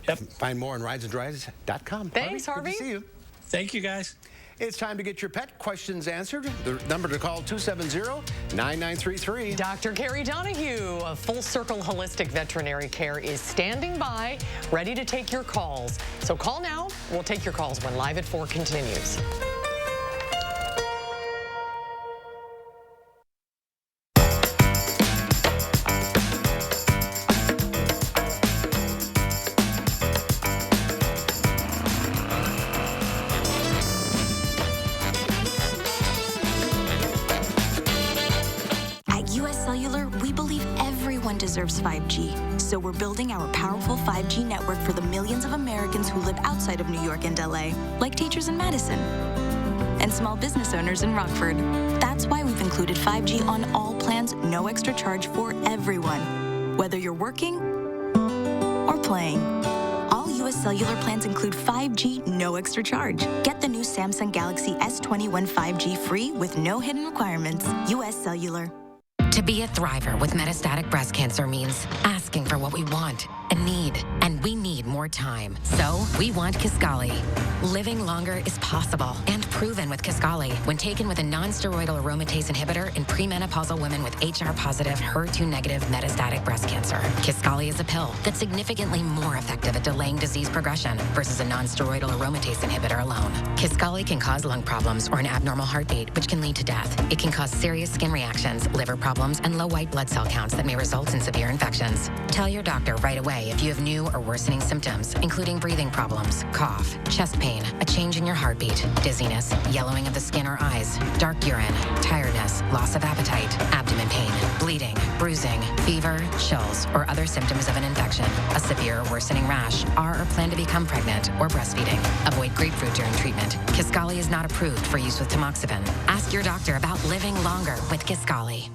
Yep. Find more on ridesanddrives.com. Thanks, Harvey. Good to see you. Thank you, guys. It's time to get your pet questions answered. The number to call, 270-9933. Dr. Carrie Donahue of Full Circle Holistic Veterinary Care is standing by, ready to take your calls. So call now. We'll take your calls when Live at 4 continues. Deserves 5G. So we're building our powerful 5G network for the millions of Americans who live outside of New York and LA, like teachers in Madison and small business owners in Rockford. That's why we've included 5G on all plans, no extra charge for everyone, whether you're working or playing. All U.S. Cellular plans include 5G, no extra charge. Get the new Samsung Galaxy S21 5G free with no hidden requirements. U.S. Cellular. To be a thriver with metastatic breast cancer means asking for what we want and need, and we need more time. So we want Kisqali. Living longer is possible and proven with Kisqali when taken with a non-steroidal aromatase inhibitor in premenopausal women with HR-positive, HER2-negative metastatic breast cancer. Kisqali is a pill that's significantly more effective at delaying disease progression versus a non-steroidal aromatase inhibitor alone. Kisqali can cause lung problems or an abnormal heartbeat, which can lead to death. It can cause serious skin reactions, liver problems, and low white blood cell counts that may result in severe infections. Tell your doctor right away if you have new or worsening symptoms, including breathing problems, cough, chest pain, a change in your heartbeat, dizziness, yellowing of the skin or eyes, dark urine, tiredness, loss of appetite, abdomen pain, bleeding, bruising, fever, chills, or other symptoms of an infection, a severe or worsening rash, are or plan to become pregnant, or breastfeeding. Avoid grapefruit during treatment. Kisqali is not approved for use with tamoxifen. Ask your doctor about living longer with Kisqali.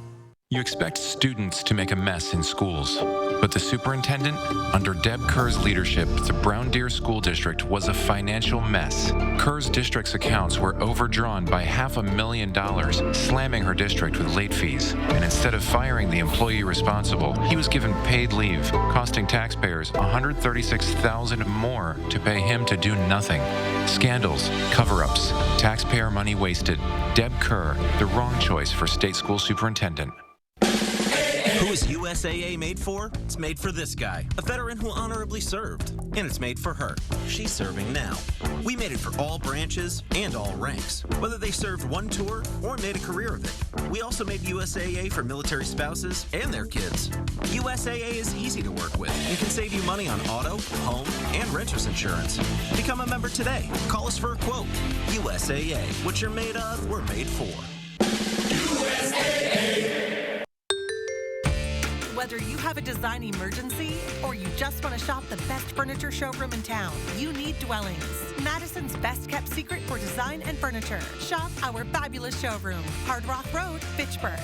You expect students to make a mess in schools, but the superintendent, under Deb Kerr's leadership, the Brown Deer School District was a financial mess. Kerr's district's accounts were overdrawn by $500,000, slamming her district with late fees. And instead of firing the employee responsible, he was given paid leave, costing taxpayers $136,000 more to pay him to do nothing. Scandals, cover-ups, taxpayer money wasted. Deb Kerr, the wrong choice for state school superintendent. Who is USAA made for? It's made for this guy, a veteran who honorably served. And it's made for her. She's serving now. We made it for all branches and all ranks, whether they served one tour or made a career of it. We also made USAA for military spouses and their kids. USAA is easy to work with and can save you money on auto, home, and renter's insurance. Become a member today. Call us for a quote. USAA. What you're made of, we're made for. USAA. Whether you have a design emergency or you just want to shop the best furniture showroom in town, you need Dwellings, Madison's best kept secret for design and furniture. Shop our fabulous showroom, Hard Rock Road, Fitchburg.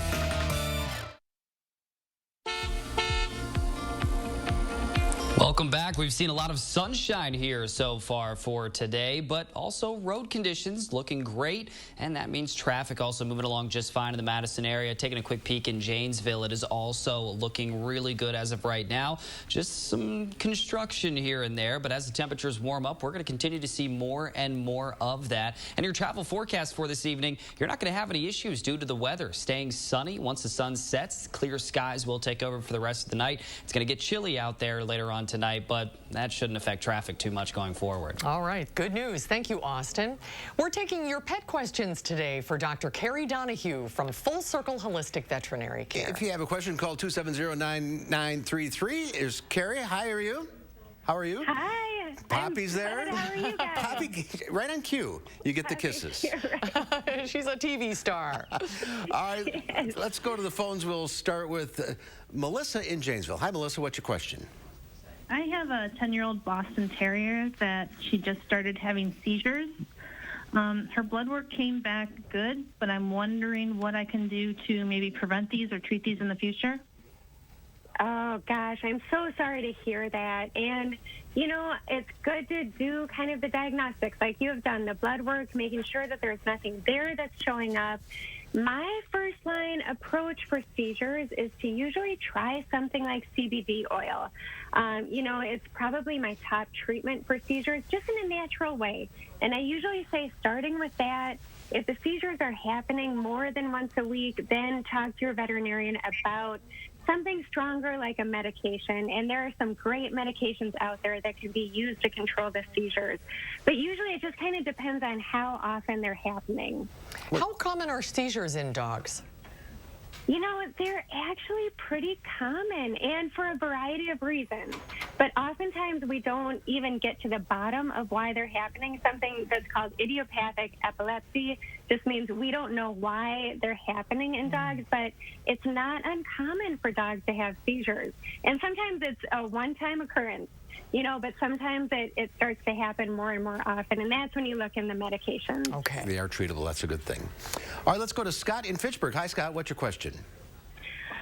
Welcome back. We've seen a lot of sunshine here so far for today, but also road conditions looking great, and that means traffic also moving along just fine in the Madison area. Taking a quick peek in Janesville, it is also looking really good as of right now. Just some construction here and there, but as the temperatures warm up, we're going to continue to see more and more of that. And your travel forecast for this evening, you're not going to have any issues due to the weather. Staying sunny once the sun sets, clear skies will take over for the rest of the night. It's going to get chilly out there later on tonight, but that shouldn't affect traffic too much going forward. All right, good news. Thank you, Austin. We're taking your pet questions today for Dr. Carrie Donahue from Full Circle Holistic Veterinary Care. If you have a question, call 270-9933. Is Carrie? Hi, are you? How are you? Hi. Poppy's there. How are you guys? Poppy, right on cue. You get the kisses. Right. She's a TV star. All right, let's go to the phones. We'll start with Melissa in Janesville. Hi, Melissa. What's your question? I have a 10-year-old Boston Terrier that she just started having seizures. Her blood work came back good, but I'm wondering what I can do to maybe prevent these or treat these in the future. Oh, gosh, I'm so sorry to hear that. And, you know, it's good to do kind of the diagnostics like you have done, the blood work, making sure that there's nothing there that's showing up. My first line approach for seizures is to usually try something like CBD oil. You know, it's probably my top treatment for seizures, just in a natural way. And I usually say starting with that, if the seizures are happening more than once a week, then talk to your veterinarian about something stronger like a medication. And there are some great medications out there that can be used to control the seizures. But usually it just kind of depends on how often they're happening. How common are seizures in dogs? You know, they're actually pretty common, and for a variety of reasons. But oftentimes we don't even get to the bottom of why they're happening. Something that's called idiopathic epilepsy just means we don't know why they're happening in dogs, but it's not uncommon for dogs to have seizures. And sometimes it's a one-time occurrence, you know, but sometimes it starts to happen more and more often, and that's when you look in the medications. Okay. They are treatable. That's a good thing. All right, let's go to Scott in Fitchburg. Hi, Scott. What's your question?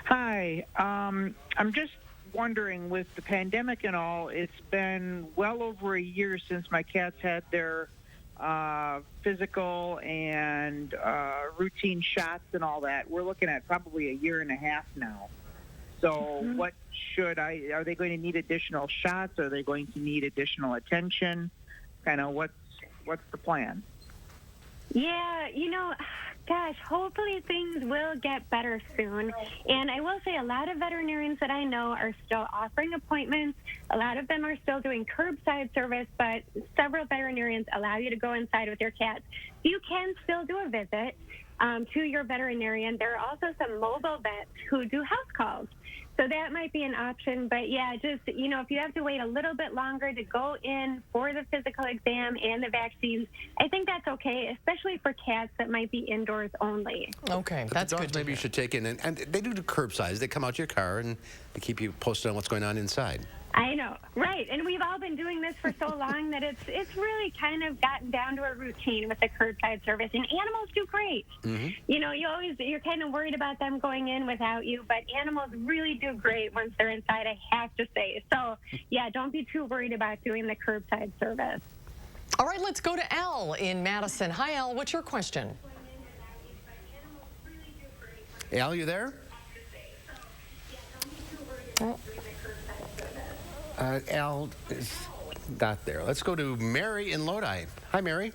Hi. I'm just wondering, with the pandemic and all, it's been well over a year since my cats had their physical and routine shots and all that, we're looking at probably a year and a half now. So what are they going to need additional shots? Are they going to need additional attention? Kind of what's the plan? Yeah, gosh, hopefully things will get better soon. And I will say a lot of veterinarians that I know are still offering appointments. A lot of them are still doing curbside service, but several veterinarians allow you to go inside with your cats. You can still do a visit to your veterinarian. There are also some mobile vets who do house calls. So that might be an option. But, yeah, just, if you have to wait a little bit longer to go in for the physical exam and the vaccines, I think that's okay, especially for cats that might be indoors only. Okay, that's the dogs good. Maybe you should take in, and they do curbside. They come out to your car and they keep you posted on what's going on inside. I know, right? And we've all been doing this for so long that it's really kind of gotten down to a routine with the curbside service. And animals do great. Mm-hmm. You're kind of worried about them going in without you, but animals really do great once they're inside, I have to say. So, yeah, don't be too worried about doing the curbside service. All right, let's go to Elle in Madison. Hi, Elle. What's your question? Hey, Elle, you there? Oh. Al is not there. Let's go to Mary in Lodi. Hi, Mary.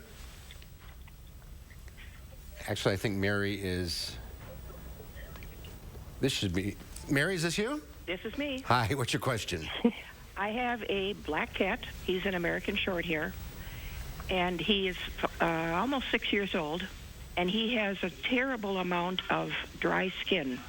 Actually, I think Mary is... This should be... Mary, is this you? This is me. Hi, what's your question? I have a black cat. He's an American Shorthair, and he is almost 6 years old, and he has a terrible amount of dry skin.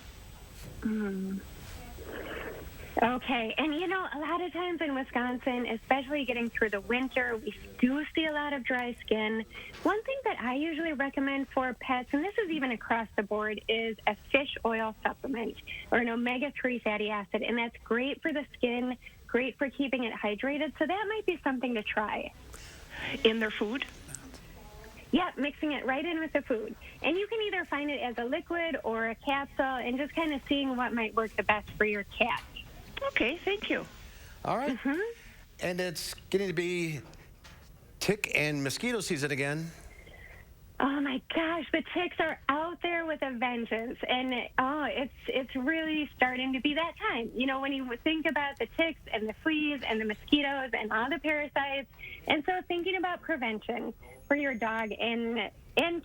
Okay, and a lot of times in Wisconsin, especially getting through the winter, we do see a lot of dry skin. One thing that I usually recommend for pets, and this is even across the board, is a fish oil supplement or an omega-3 fatty acid, and that's great for the skin, great for keeping it hydrated, so that might be something to try. In their food? Yeah, mixing it right in with the food. And you can either find it as a liquid or a capsule and just kind of seeing what might work the best for your cat. Okay, thank you. All right. And it's getting to be tick and mosquito season again. Oh my gosh, the ticks are out there with a vengeance, and it's really starting to be that time. When you think about the ticks and the fleas and the mosquitoes and all the parasites, and so thinking about prevention for your dog and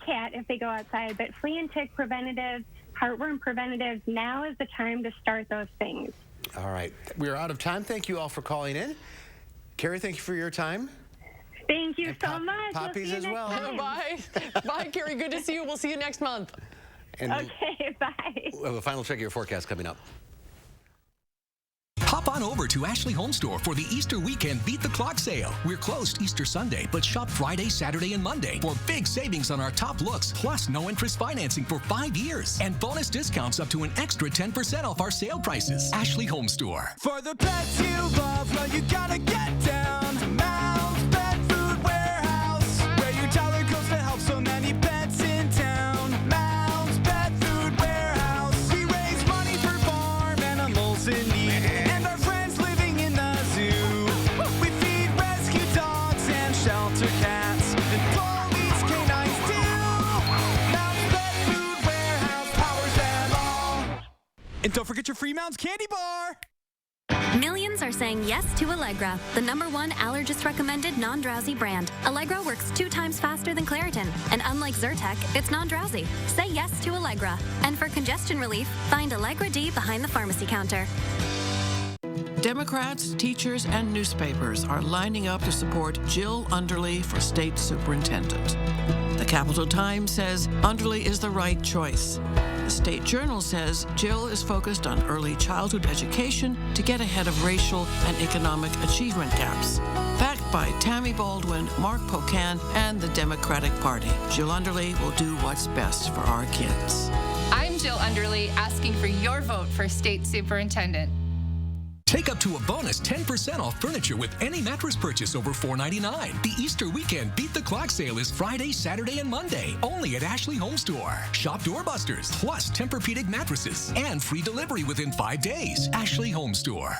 cat if they go outside, but flea and tick preventative, heartworm preventative, now is the time to start those things. All right. We are out of time. Thank you all for calling in. Carrie, thank you for your time. Thank you so much. Poppies as well. Bye. Bye, Carrie. Good to see you. We'll see you next month. And okay, bye. We'll have a final check of your forecast coming up. Hop on over to Ashley Home Store for the Easter weekend Beat the Clock sale. We're closed Easter Sunday, but shop Friday, Saturday, and Monday for big savings on our top looks, plus no interest financing for 5 years, and bonus discounts up to an extra 10% off our sale prices. Ashley Home Store. For the pets you love, well, you gotta get down to Mounds Pet Food Warehouse, where your Tyler goes to help so many pets in town. Mounds Pet Food Warehouse. We raise money for farm animals in need. Shelter cats and police canines too. Mounds Pet Food Warehouse powers them all. And don't forget your free Mounds candy bar. Millions are saying yes to Allegra, the #1 allergist-recommended non-drowsy brand. Allegra works 2 times faster than Claritin, and unlike Zyrtec, it's non-drowsy. Say yes to Allegra. And for congestion relief, find Allegra D behind the pharmacy counter. Democrats, teachers, and newspapers are lining up to support Jill Underly for state superintendent. The Capital Times says Underly is the right choice. The State Journal says Jill is focused on early childhood education to get ahead of racial and economic achievement gaps. Backed by Tammy Baldwin, Mark Pocan, and the Democratic Party, Jill Underly will do what's best for our kids. I'm Jill Underly, asking for your vote for state superintendent. Take up to a bonus 10% off furniture with any mattress purchase over $4.99. The Easter weekend Beat the Clock sale is Friday, Saturday, and Monday, only at Ashley Home Store. Shop Doorbusters, plus Tempur-Pedic mattresses, and free delivery within 5 days. Ashley Home Store.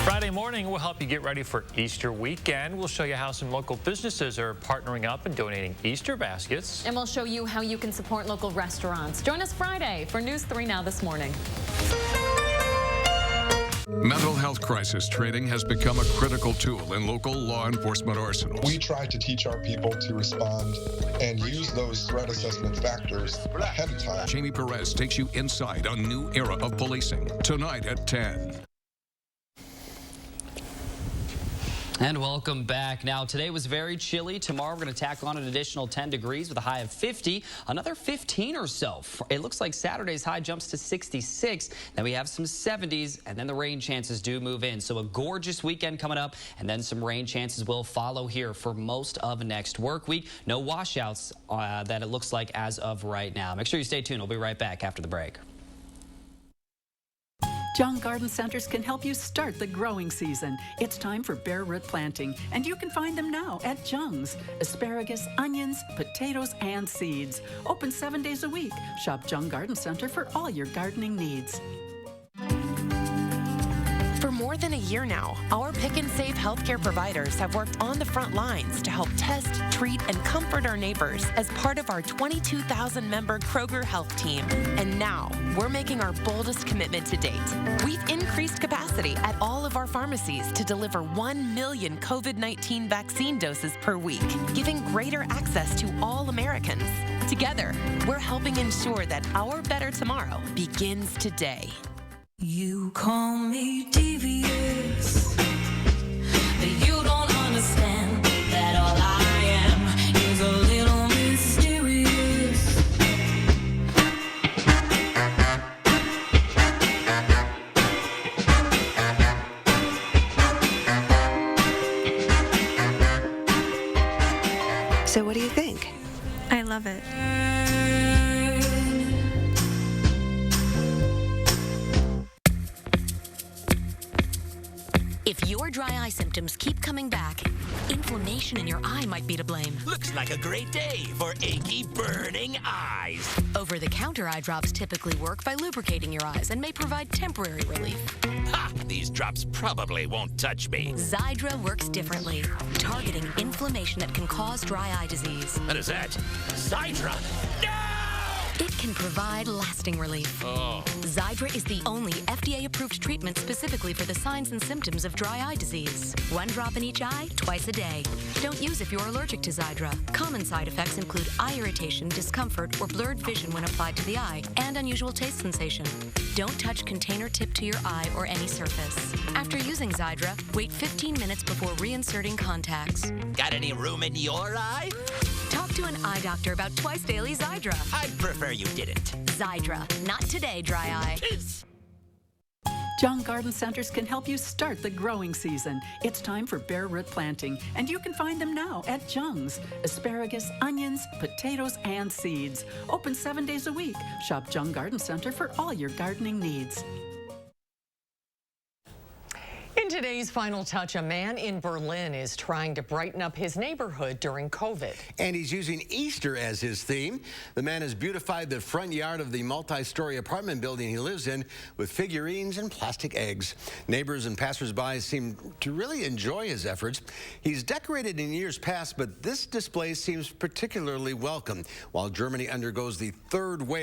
Friday morning, we'll help you get ready for Easter weekend. We'll show you how some local businesses are partnering up and donating Easter baskets. And we'll show you how you can support local restaurants. Join us Friday for News 3 Now this morning. Mental health crisis training has become a critical tool in local law enforcement arsenals. We try to teach our people to respond and use those threat assessment factors ahead of time. Jamie Perez takes you inside a new era of policing tonight at 10. And welcome back. Now, today was very chilly. Tomorrow, we're going to tack on an additional 10 degrees with a high of 50, another 15 or so. It looks like Saturday's high jumps to 66. Then we have some 70s, and then the rain chances do move in. So a gorgeous weekend coming up, and then some rain chances will follow here for most of next work week. No washouts that it looks like as of right now. Make sure you stay tuned. We'll be right back after the break. Jung Garden Centers can help you start the growing season. It's time for bare root planting, and you can find them now at Jung's. Asparagus, onions, potatoes, and seeds. Open 7 days a week. Shop Jung Garden Center for all your gardening needs. For more than a year now, our Pick and Save healthcare providers have worked on the front lines to help test, treat, and comfort our neighbors as part of our 22,000-member Kroger Health Team. And now, we're making our boldest commitment to date. We've increased capacity at all of our pharmacies to deliver 1 million COVID-19 vaccine doses per week, giving greater access to all Americans. Together, we're helping ensure that our better tomorrow begins today. You call me devious, but you don't understand that all I am is a little mysterious. So what do you think? I love it. If your dry eye symptoms keep coming back, inflammation in your eye might be to blame. Looks like a great day for achy, burning eyes. Over-the-counter eye drops typically work by lubricating your eyes and may provide temporary relief. Ha! These drops probably won't touch me. Xiidra works differently, targeting inflammation that can cause dry eye disease. What is that? Xiidra? No! It can provide lasting relief. Oh. Xiidra is the only FDA-approved treatment specifically for the signs and symptoms of dry eye disease. 1 drop in each eye, twice a day. Don't use if you're allergic to Xiidra. Common side effects include eye irritation, discomfort, or blurred vision when applied to the eye, and unusual taste sensation. Don't touch container tip to your eye or any surface. After using Xiidra, wait 15 minutes before reinserting contacts. Got any room in your eye? Talk to an eye doctor about twice daily Xiidra. I'd prefer you didn't. Xiidra, not today, dry eye. Jung Garden Centers can help you start the growing season. It's time for bare root planting, and you can find them now at Jung's. Asparagus, onions, potatoes, and seeds. Open 7 days a week. Shop Jung Garden Center for all your gardening needs. In today's Final Touch, a man in Berlin is trying to brighten up his neighborhood during COVID. And he's using Easter as his theme. The man has beautified the front yard of the multi-story apartment building he lives in with figurines and plastic eggs. Neighbors and passersby seem to really enjoy his efforts. He's decorated in years past, but this display seems particularly welcome while Germany undergoes the third wave